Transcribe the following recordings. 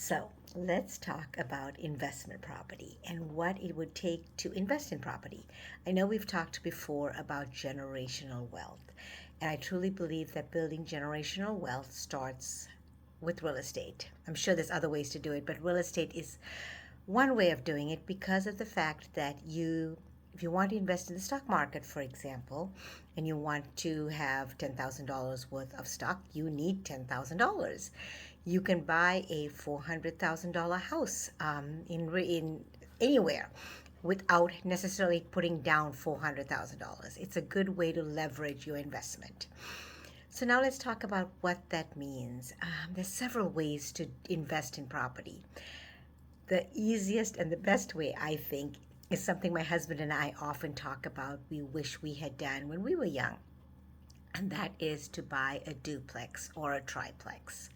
So let's talk about investment property and what it would take to invest in property. I know we've talked before about generational wealth, and I truly believe that building generational wealth starts with real estate. I'm sure there's other ways to do it, but real estate is one way of doing it because of the fact that if you want to invest in the stock market, for example, and you want to have $10,000 worth of stock, you need $10,000. You can buy a $400,000 house in anywhere without necessarily putting down $400,000. It's a good way to leverage your investment. So now let's talk about what that means. There's several ways to invest in property. The easiest and the best way, I think, is something my husband and I often talk about we wish we had done when we were young, and that is to buy a duplex or a triplex.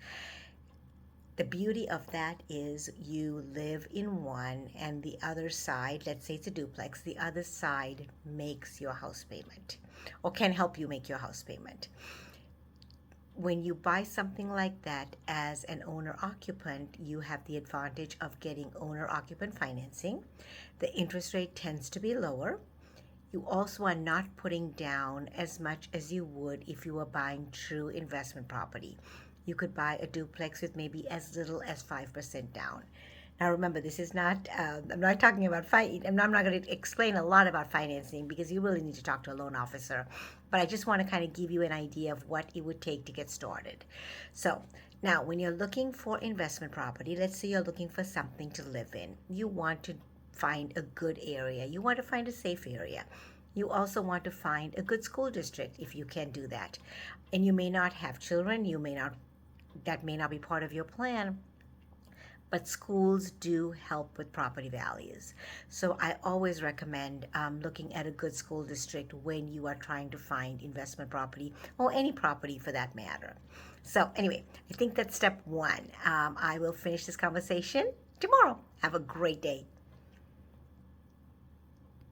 The beauty of that is you live in one, and the other side, let's say it's a duplex, the other side makes your house payment or can help you make your house payment. When you buy something like that as an owner occupant, you have the advantage of getting owner occupant financing. The interest rate tends to be lower. You also are not putting down as much as you would if you were buying true investment property. You could buy a duplex with maybe as little as 5% down. Now remember, this is not, I'm not talking about, I'm not going to explain a lot about financing because you really need to talk to a loan officer. But I just want to kind of give you an idea of what it would take to get started. So now when you're looking for investment property, let's say you're looking for something to live in. You want to find a good area. You want to find a safe area. You also want to find a good school district if you can do that. And you may not have children, that may not be part of your plan, but schools do help with property values. So I always recommend looking at a good school district when you are trying to find investment property or any property for that matter. So anyway, I think that's step one. I will finish this conversation tomorrow. Have a great day.